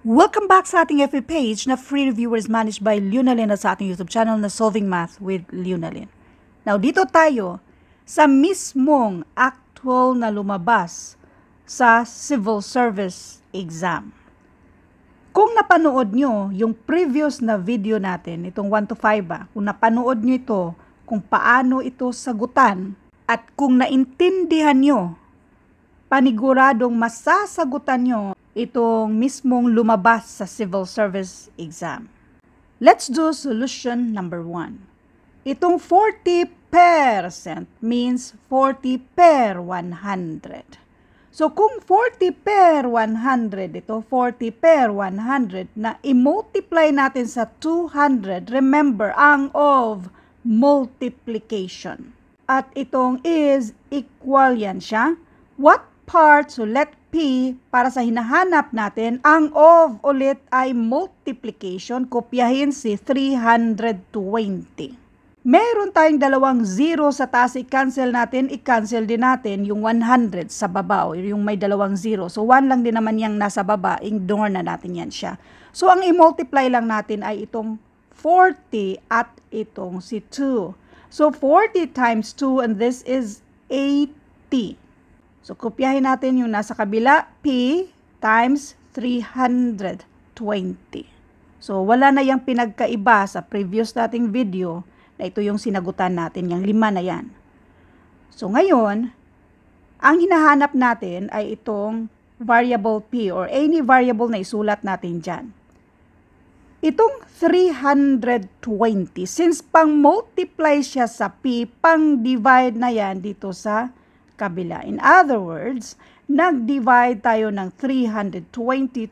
Welcome back sa ating FB page na free reviewers managed by Leonalyn at sa ating YouTube channel na Solving Math with Leonalyn. Now, dito tayo sa mismong actual na lumabas sa civil service exam. Kung napanood nyo yung previous na video natin, itong 1 to 5, kung napanood nyo ito, kung paano ito sagutan, at kung naintindihan nyo, paniguradong masasagutan nyo itong mismong lumabas sa civil service exam. Let's do solution number 1. Itong 40% means 40 per 100. So kung 40 per 100, ito 40 per 100 na i-multiply natin sa 200, remember, ang of multiplication. At itong is equal yan siya. What part? So let P, para sa hinahanap natin, ang of ulit ay multiplication. Kopyahin si 320. Meron tayong dalawang 0 sa taas, i-cancel natin, i-cancel din natin yung 100 sa baba, o yung may dalawang 0. So 1 lang din naman yung nasa baba, ignore na natin yan siya. So ang i-multiply lang natin ay itong 40 at itong si 2. So 40 times 2, and this is 80. So, kopyahin natin yung nasa kabila, P times 320. So, wala na yung pinagkaiba sa previous nating video na ito yung sinagutan natin, yung 5 na yan. So, ngayon, ang hinahanap natin ay itong variable P or any variable na isulat natin dyan. Itong 320, since pang-multiply siya sa P, pang-divide na yan dito sa kabila. In other words, nag-divide tayo ng 320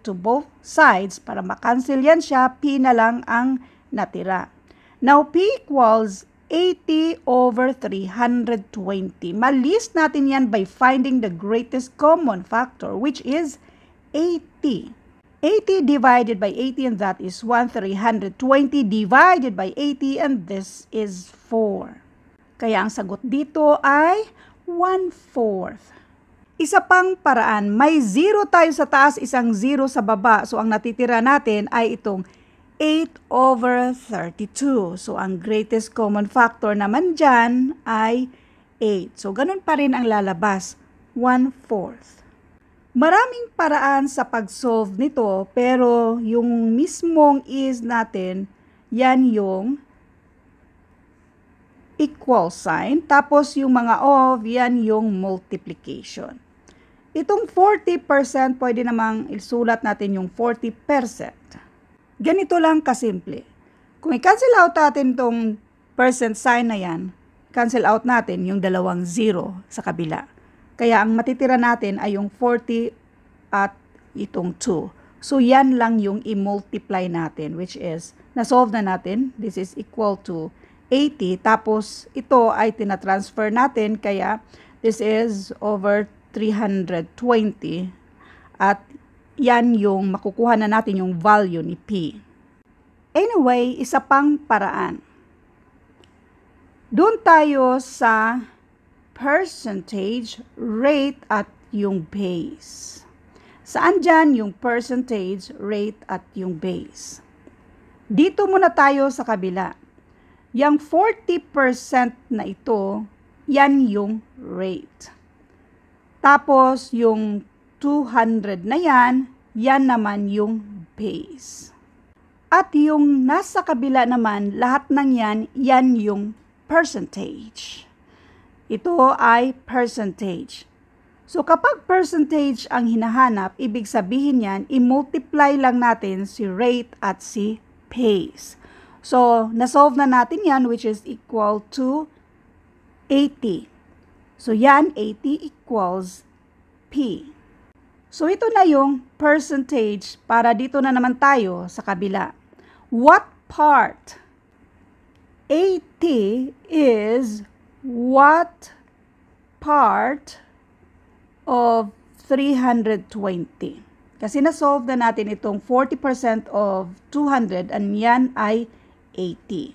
to both sides para makancel yan siya, P na lang ang natira. Now, P equals 80 over 320. Malist natin yan by finding the greatest common factor, which is 80. 80 divided by 80, and that is 1. 320 divided by 80, and this is 4. Kaya ang sagot dito ay 1/4. Isa pang paraan, may 0 tayo sa taas, isang 0 sa baba. So, ang natitira natin ay itong 8 over 32. So, ang greatest common factor naman dyan ay 8. So, ganun pa rin ang lalabas, 1/4. Maraming paraan sa pag-solve nito, pero yung mismong is natin, yan yung equal sign, tapos yung mga of, yan yung multiplication. Itong 40%, pwede namang isulat natin yung 40%. Ganito lang kasimple. Kung i-cancel out natin itong percent sign na yan, cancel out natin yung dalawang 0 sa kabila. Kaya ang matitira natin ay yung 40 at itong 2. So yan lang yung i-multiply natin, which is, na-solve na natin, this is equal to 80, tapos ito ay tinatransfer natin, kaya this is over 320, at yan yung makukuha na natin yung value ni P. Anyway, isa pang paraan. Doon tayo sa percentage, rate, at yung base. Saan dyan yung percentage, rate, at yung base? Dito muna tayo sa kabila. Yang 40% na ito, yan yung rate. Tapos, yung 200 na yan, yan naman yung base. At yung nasa kabila naman, lahat ng yan, yan yung percentage. Ito ay percentage. So, kapag percentage ang hinahanap, ibig sabihin yan, i-multiply lang natin si rate at si base. So, na-solve na natin yan, which is equal to 80. So, yan, 80 equals P. So, ito na yung percentage para dito na naman tayo sa kabila. What part? 80 is what part of 320? Kasi na-solve na natin itong 40% of 200, and yan ay 80.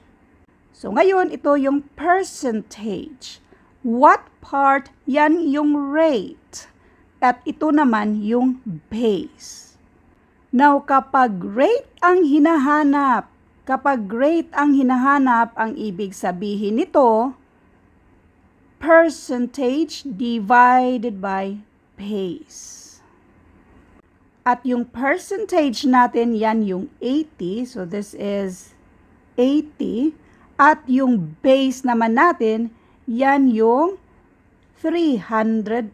So, ngayon, ito yung percentage. What part? Yan yung rate. At ito naman yung base. Now, kapag rate ang hinahanap, ang ibig sabihin nito, percentage divided by pace. At yung percentage natin, yan yung 80. So, this is 80. At yung base naman natin, yan yung 320.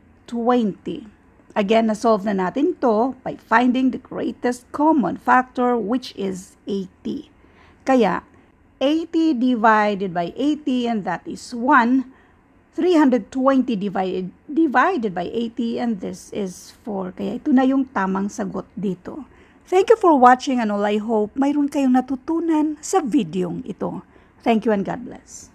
Again, na-solve na natin to by finding the greatest common factor, which is 80. Kaya, 80 divided by 80, and that is 1. 320 divided by 80, and this is 4. Kaya ito na yung tamang sagot dito. Thank you for watching, and all I hope mayroon kayong natutunan sa videong ito. Thank you and God bless.